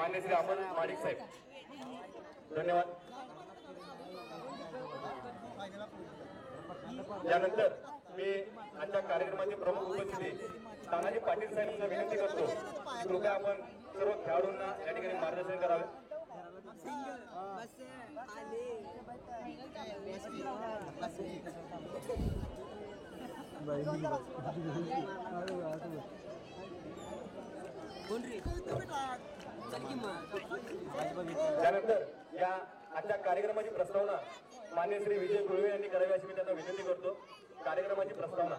मान्य श्री अमर माडिक साहेब. धन्यवाद. यानंतर मी आजच्या कार्यक्रमाचे प्रमुख उपस्थिती तानाजी पाटील साहेबांना विनंती करतो की कृपया आपण सर्व खेळाडूंना या ठिकाणी मार्गदर्शन करावे. त्यानंतर या आजच्या कार्यक्रमाची प्रस्तावना मान्य श्री विजय गुळवे यांनी करावी अशी मी त्यांना विनंती करतो. कार्यक्रमाची प्रस्तावना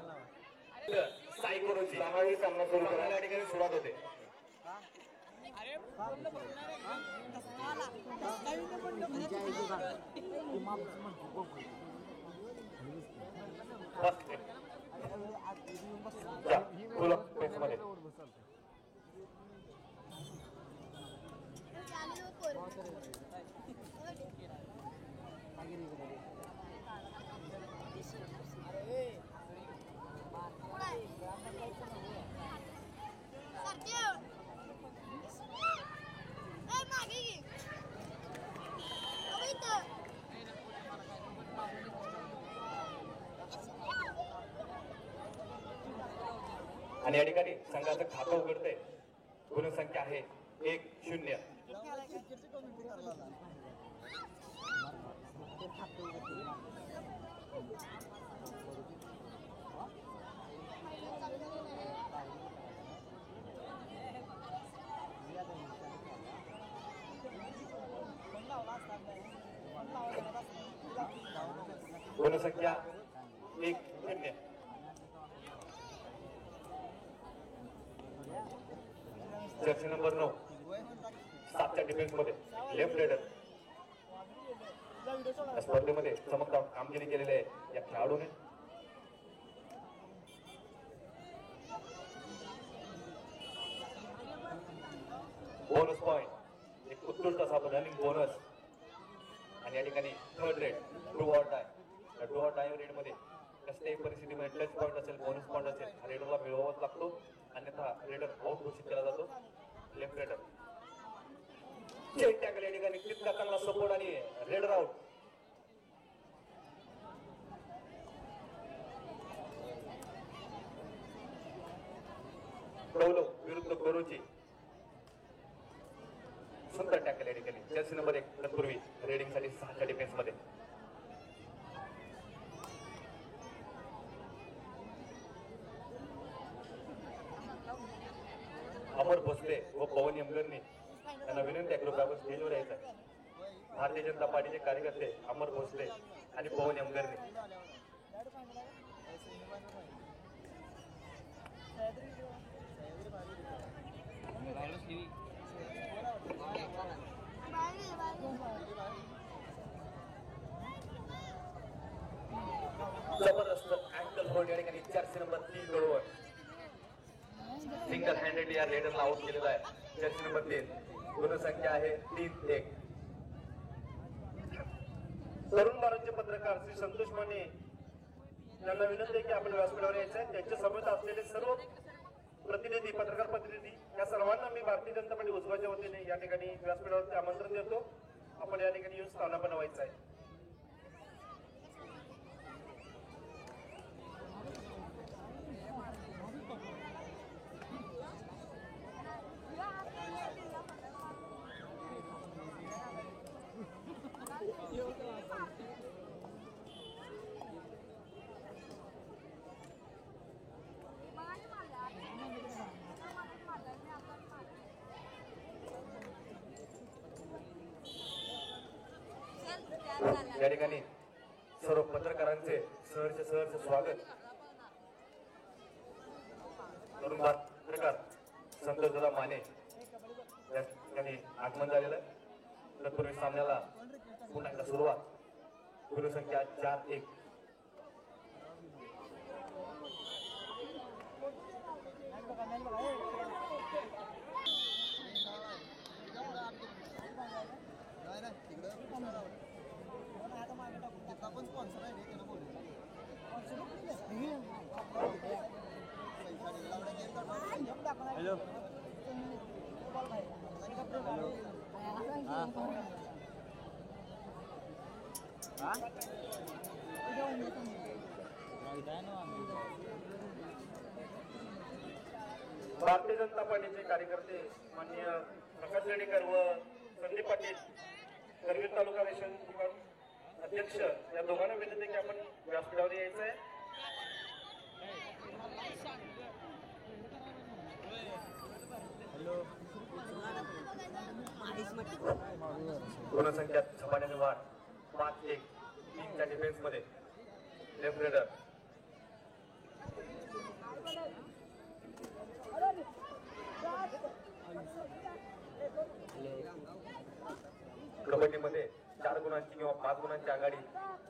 साई करूची सामाजिक सामना सुरू करायला या ठिकाणी सुरुवात होते. आणि या ठिकाणी संघाचं खातं उघडते. गुणसंख्या आहे 1-0. गुणसंख्या 1-0. जर्सी नंबर 9 7च्या डिफेन्स मध्ये लेफ्ट रेडर या स्पर्धेमध्ये चमकदार कामगिरी केलेली आहे या खेळाडूने. बोनस पॉइंट एक उत्कृष्ट असा रनिंग बोनस. आणि या ठिकाणी third red true or die. या ट्रू ऑर डाय रेड मध्ये कसल्याही परिस्थितीमध्ये टच पॉइंट असेल बोनस पॉइंट असेल रेडरला मिळवावाच लागतो, अन्यथा रेडर आउट घोषित केला जातो. लेफ्ट रेडर चेक टॅकल या ठिकाणी तितका चांगला सपोर्ट आणि रेडर आउट. कौलो विरुद्ध कोरोची सुंदर टॅकल या ठिकाणी. जर्सी नंबर 1 तत्पूर्वी रेडिंग साठी 6च्या डिफेन्स मध्ये. अमर भोसले व पवन यमगरनी त्यांना विनंती आहे कृपया स्टेजवर यायचं. भारतीय जनता पार्टीचे कार्यकर्ते अमर भोसले आणि पवन यमगरनी. जबरदस्त अँकल होल्ड या ठिकाणी. जर्सी नंबर 3 बरोबर सिंगल हँडेड या रेडरला आउट केलेला आहे. Jersey number 3. गुणसंख्या आहे 3-1. तरुण भारतचे पत्रकार श्री संतोष माने यांना विनंती आहे की आपण व्यासपीठावर यायचं आहे. त्यांच्या समोर असलेले सर्व प्रतिनिधी पत्रकार प्रतिनिधी या सर्वांना मी भारतीय जनता पार्टी उजवाच्या वतीने या ठिकाणी व्यासपीठावरती आमंत्रण देतो. आपण या ठिकाणी येऊन स्थानापन्न व्हायचं आहे. या ठिकाणी सर्व पत्रकारांचे सहर्ष स्वागत. तरुण पत्रकार संतोष दादा माने या ठिकाणी आगमन झालेलं आहे. तत्पूर्वी सामन्याला पुन्हा एकदा सुरुवात. गुणसंख्या 4-1. हॅलो भारतीय जनता पार्टीचे कार्यकर्ते माननीय प्रकाश रेडेकर व संदीप पाटील करवीर तालुका रेशन अध्यक्ष या दोघांना विनंती की आपण व्यासपीठावर यायचं आहे. गुणसंख्या झपाट्याने वाढ 5-1 टीमच्या डिफेन्स मध्ये लेफ्ट रेडर कबड्डीमध्ये 4 गुणांची किंवा 5 गुणांची आघाडी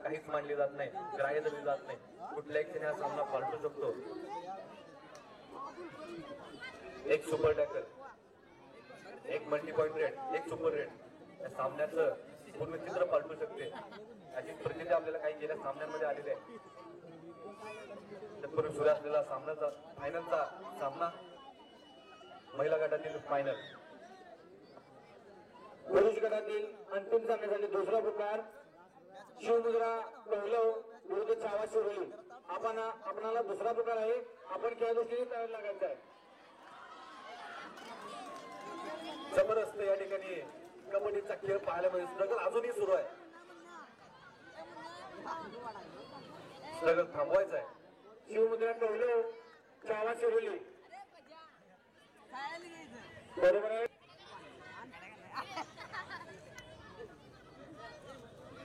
काहीच मानली जात नाही, ग्राह्य धरली जात नाही. कुठल्याही क्षणी हा सामना पालटू शकतो. एक सुपर टॅकल, एक मल्टी पॉइंट रेड, एक सुपर रेड या सामन्याचं पूर्ण चित्र पालटू शकते. याची प्रचिती आपल्याला काही गेल्या सामन्यांमध्ये आलेली आहे. तत्पूर्वी सुरू असलेला सामन्याचा फायनलचा सामना महिला गटातील फायनल. पुरुष गटातील अंतिम सामन्यासाठी दुसरा प्रकार शिवमुद्रा कौलव विरुद्ध चावा शिरोली. आपणाला दुसरा प्रकार आहे. आपण खेळ दृष्टीने तयार लागायचा आहे. जबरदस्त या ठिकाणी कबड्डीचा खेळ पाहायला मिळेल. स्ट्रगल अजूनही सुरू आहे. स्ट्रगल थांबवायचा आहे. शिवमुद्रा कौलव चावा शिरोली बरोबर आहे.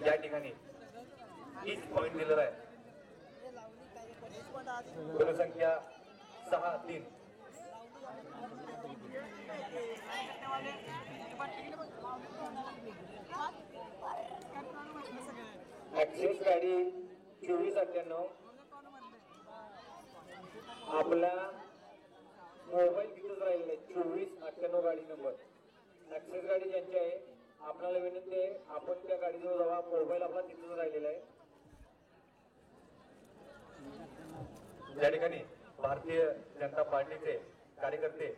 या ठिकाणी 30 पॉइंट दिलेला आहे. गुणसंख्या 6-3. ऍक्सिस गाडी 2498. आपला मोबाईल तिथंच राहिलेला आहे. 2498 गाडी नंबर. ऍक्सेस गाडी ज्यांची आहे आपल्याला विनंती आहे आपण त्या गाडीजवळ जावा. मोबाईल आपला तिथंच राहिलेला आहे. या ठिकाणी भारतीय जनता पार्टीचे कार्यकर्ते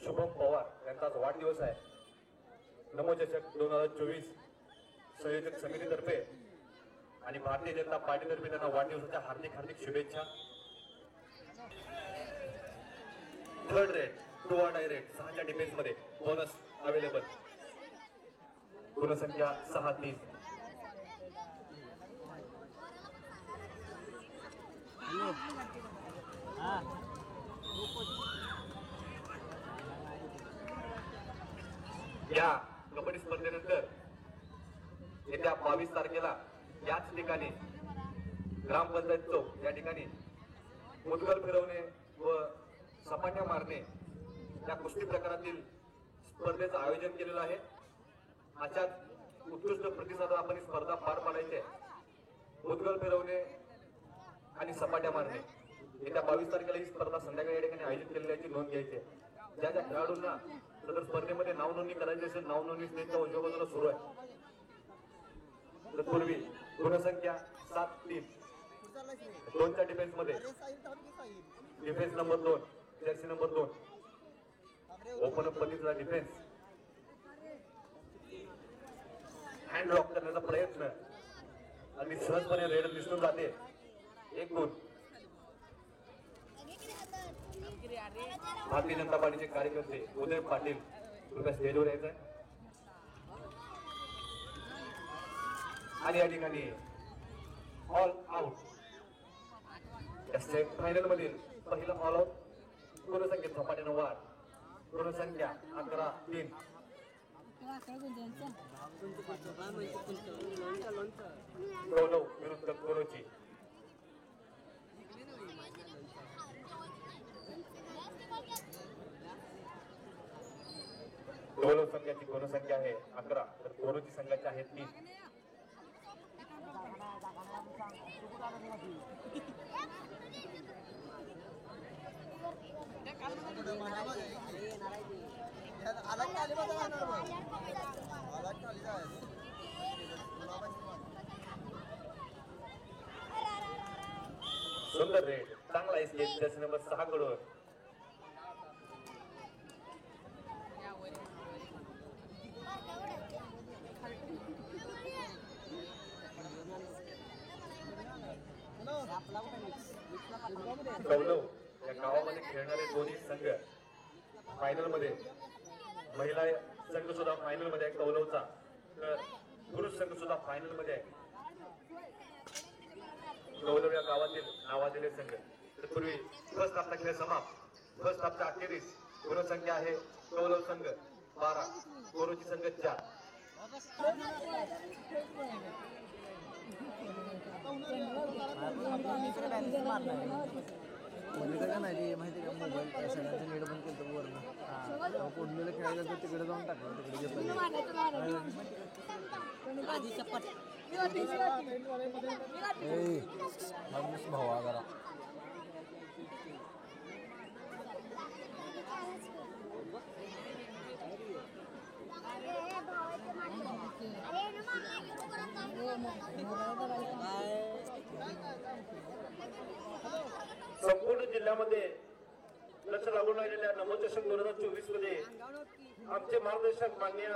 शुभम पवार यांचा आज वाढदिवस आहे. नमो चषक 2024 संयोजक समितीतर्फे आणि भारतीय जनता पार्टीतर्फे त्यांना वाढदिवसाच्या हार्दिक हार्दिक शुभेच्छा. थर्ड रेट 2 डायरेक्ट 6च्या डिफेन्स मध्ये बोनस अवेलेबल. गुणसंख्या 6-3. या कबड्डी स्पर्धेनंतर येत्या 22 तारखेला याच ठिकाणी ग्रामपंचायत चौक या ठिकाणी मुदगल फिरवणे व सपाट्या मारणे या कुस्ती प्रकारातील स्पर्धेचं आयोजन केलेलं आहे. अशाच उत्कृष्ट प्रतिसाद आपण ही स्पर्धा पार पाडायची आहे. मुदगल फिरवणे आणि सपाट्या मारणे येत्या 22 तारखेला ही स्पर्धा संध्याकाळी या ठिकाणी आयोजित केलेली याची नोंद घ्यायची आहे. ज्या ज्या खेळाडूंना सदर स्पर्धेमध्ये नाव नोंदणी करायची असेल नाव नोंदणी स्टेजच्या उजव्या बाजूला सुरू आहे. तत्पूर्वी गुणसंख्या 7-3. 2च्या डिफेन्स मध्ये defence number 2 Jersey number 2 open up पद्धतीचा डिफेन्स हँड लॉक करण्याचा प्रयत्न आणि सहजपणे रेड दिसून जाते. 1 गुण. भारतीय जनता पार्टीचे कार्यकर्ते उदय पाटील कृपया स्टेजवर यायचं आहे. आणि या ठिकाणी ऑल आउट या सेमी फायनल मधील पहिला ऑल आउट गुणसंख्येत झपाट्यानं वाढ. गुणसंख्या 11-3. गौरव विरुद्ध गोरोची. गौरव संघाची गुणसंख्या आहे 11 तर गोरोची संघाची आहे 3. सुंदर रेड चांगला आहे. जर्सी नंबर 6 कडून कौलव या गावामध्ये खेळणारे दोन्ही संघ फायनल मध्ये, महिला संघ सुद्धा फायनल मध्ये आहे कौलवचा, तर पुरुष संघ सुद्धा फायनल मध्ये आहे. कौलव या गावातील नावाजलेले संघ. तत्पूर्वी फर्स्ट हाफचा खेळ समाप्त. फर्स्ट हाफच्या अखेरीस गुणसंख्या आहे कौलव संघ 12, कोरोची संघ 4. कोणीकडे नाही माहिती का मोबाईल सगळ्यांचं नेट बंद केलं वरनं कोणीला खेळायला तर तिकडे जाऊन टाकलं तिकडे घेतलं भावा जरा संपूर्ण जिल्ह्यामध्ये लक्ष लागून राहिलेल्या नमोचषक 2024 मध्ये आमचे मार्गदर्शक माननीय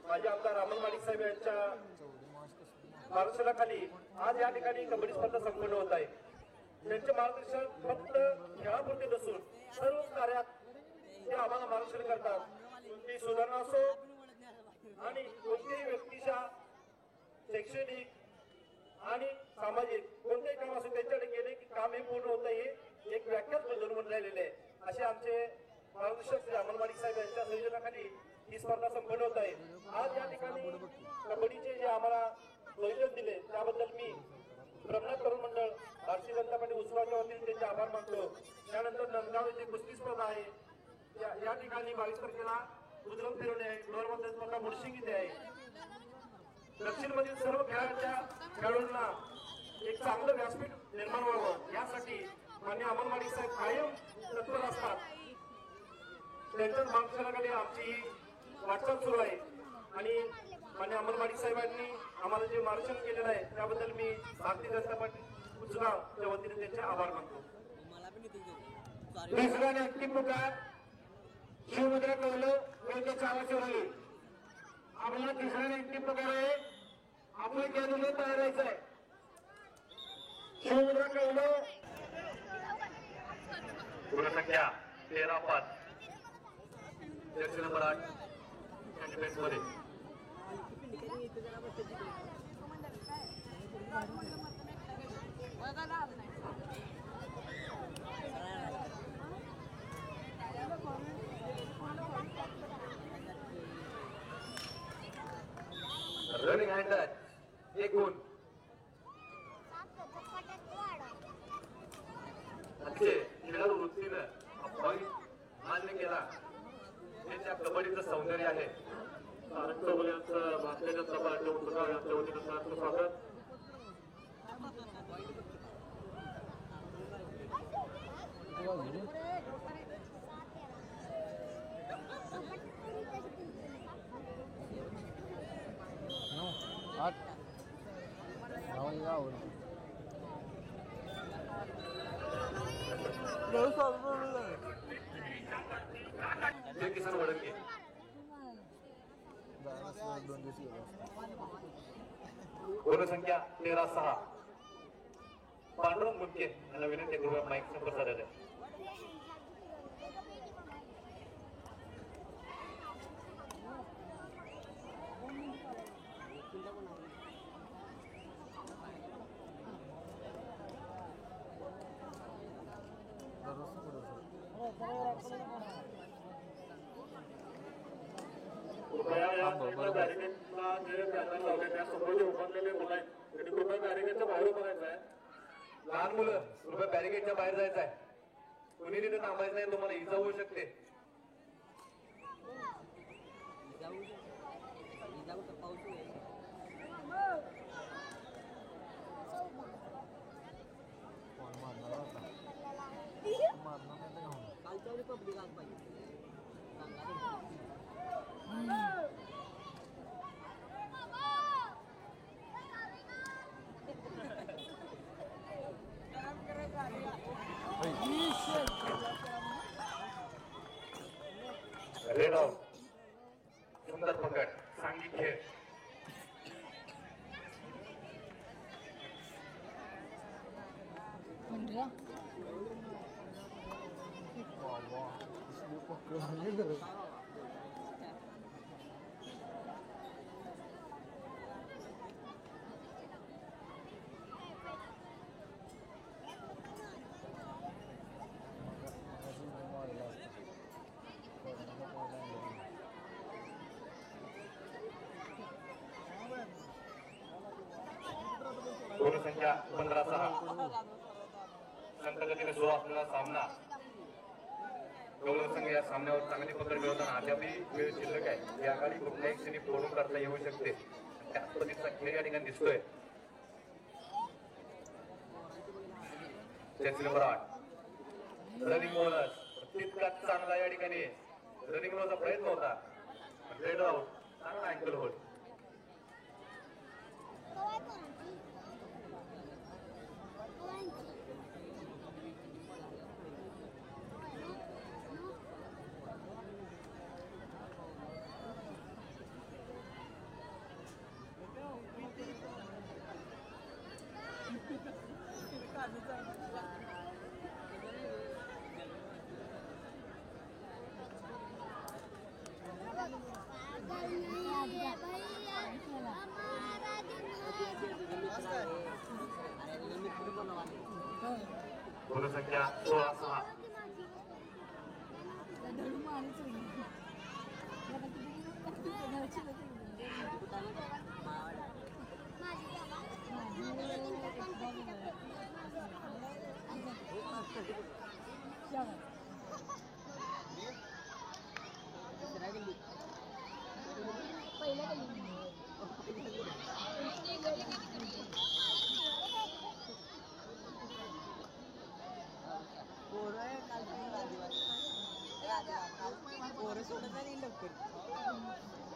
माजी आमदार रामन माडिक साहेब यांच्या मार्गदर्शनाखाली आज या ठिकाणी कबड्डी स्पर्धा संपन्न होत आहे. त्यांचे मार्गदर्शन फक्त खेळापुरते नसून सर्व कार्यात ते आम्हाला मार्गदर्शन करतात. कोणतीही सुधारणा असो आणि कोणत्याही व्यक्तीच्या शैक्षणिक आणि सामाजिक कोणतेही काम असो त्यांच्याकडे गेले की काम हे पूर्ण होतं, हे एक व्याख्याच बदलून राहिलेले आहे. असे आमचे मार्गदर्शक श्री रामन माडिक साहेब यांच्या संयोजनाखाली ही स्पर्धा संपन्न होत आहे. आज या ठिकाणी कबड्डीचे जे आम्हाला संयोजन दिले त्याबद्दल मी ब्रह्मनाथ तरुण मंडळ भारतीय जनता पार्टी उस्मानाच्या वतीने त्यांचे आभार मानतो. त्यानंतर नंदगाव येथे कुस्ती स्पर्धा आहे. या ठिकाणी 22 तारखेला उजरम फिरवणे आहे. फ्लोअरमध्ये स्पर्धा मुळशिंग इथे आहे. दक्षिण मधील सर्व खेळाडूंना एक चांगलं व्यासपीठ निर्माण व्हावं यासाठी माननीय अमन माडिक साहेब कायम तत्पर असतात. त्यांच्याच मार्गदर्शनाखाली आमची वाटचाल सुरू आहे आणि माननीय अमन माडिक साहेबांनी आम्हाला जे मार्गदर्शन केलेलं आहे त्याबद्दल मी भारतीय जनता पार्टी उजगावच्या वतीने त्यांचे आभार मानतो. तिसऱ्याने अंतिम पुकार शिवमुद्रा कौलव यांच्या चालाशिवारी आपल्याला तिसऱ्याने अंतिम पुकार आहे. आपण त्या दिवशी तयार राहायचं आहे. शिवमुद्रा कौलव गुणसंख्या 13-5, जर्सी नंबर 8 या डिफेन्स मध्ये. रनिंग हँड टच 1 गुण. अच्छे खेळाडू वृत्तीनं पॉईंट मान्य केला. हे त्या कबड्डीचं सौंदर्य आहे. भारतीय जनता पार्टी उजगाव यांच्या वतीनं सहर्ष स्वागत. जय किसान वडंगे. गुणसंख्या 13-6. पांडुरंग मुंडके यांना विनंती करूया माईक संपर्क साधायला. कृपया या बॅरिकेडला जे पॅनल लावले त्या समोर जे उभारलेले मुलं आहेत त्यांनी कृपया बॅरिकेडच्या बाहेर उभारायचं आहे. लहान मुलं कृपया बॅरिकेडच्या बाहेर जायचं आहे. कुणी तिथे थांबायचं नाही, तुम्हाला इजा होऊ शकते. रेड ऑफ सुंदर पकड सांघिक खेळ. पंधरा संख्या 15-6 संघगतीने सुरू असलेला सामना गौरव संघ या सामन्यावर चांगली पकड मिळवताना अद्यापही वेळ शिल्लक आहे. या आघाडी कुठल्याही क्षणी फोडून करता येऊ शकते. त्याच पद्धतीचा खेळ या ठिकाणी दिसतोय. जर्सी नंबर 8 रनिंग बोनस तितकाच चांगला या ठिकाणी रनिंग बोनसचा प्रयत्न होता. रेड आउट चांगला अँकल होल्ड. गुण संख्या 16-6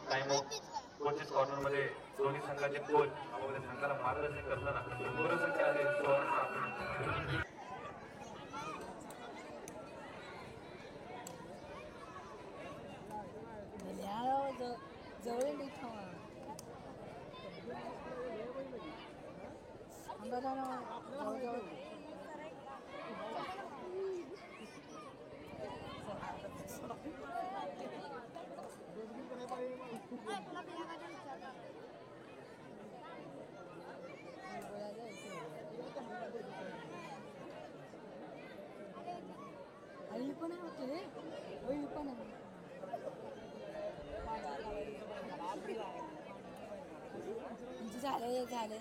टाइम आउट कोचेस कॉर्नर मध्ये दोन्ही संघाचे कोच आपापल्या संघाला मार्गदर्शन करताना गुण संख्या आहे 16-6. झाले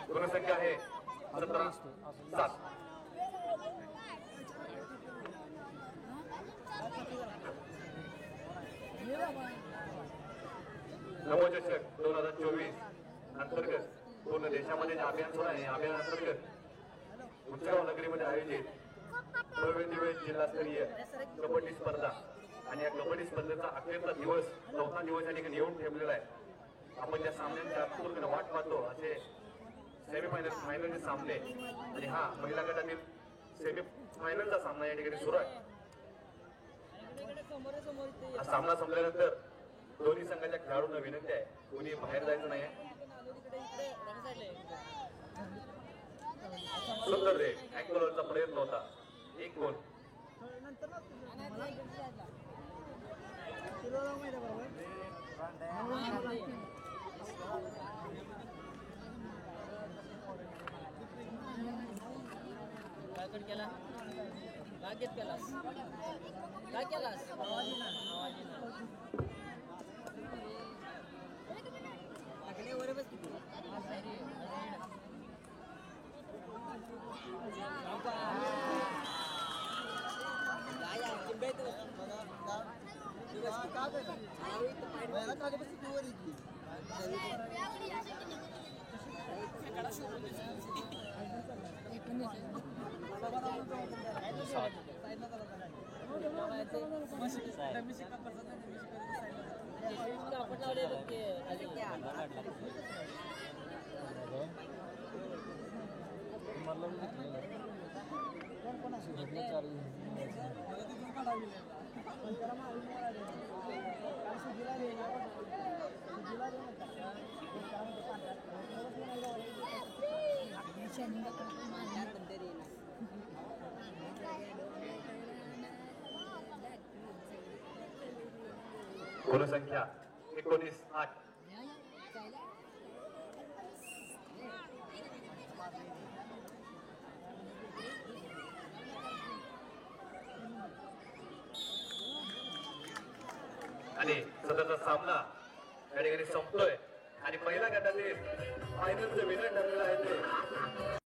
गुण संख्या आहे 17-7. नवचषक 2024 अंतर्गत पूर्ण देशामध्ये जे अभियान सुरू आहे, अभियान अंतर्गत उच्चाव नगरीमध्ये आयोजित भव्य दिव्य जिल्हास्तरीय कबड्डी स्पर्धा आणि या कबड्डी स्पर्धेचा अखेरचा दिवस 4था दिवस या ठिकाणी येऊन ठेवलेला आहे. आपण त्या सामन्यांच्या पूर्ण वाट पाहतो असे सेमीफायनल फायनलचे सामने आणि हा महिला गटातील सेमीफायनलचा सामना या ठिकाणी सुरू आहे. हा सामना संपल्यानंतर दोन्ही संघाच्या खेळाडूंना विनंती आहे कोणी बाहेर जायचं नाही. सुंदर रे अँकलचा प्रयत्न होता. एक गोल. केला लागेल केलास काय केलास वर बस गुणसंख्या 19-8. आणि सततचा सामना या ठिकाणी संपतोय आणि पहिल्या गटातील फायनलचे विनर ठरलेला आहे ते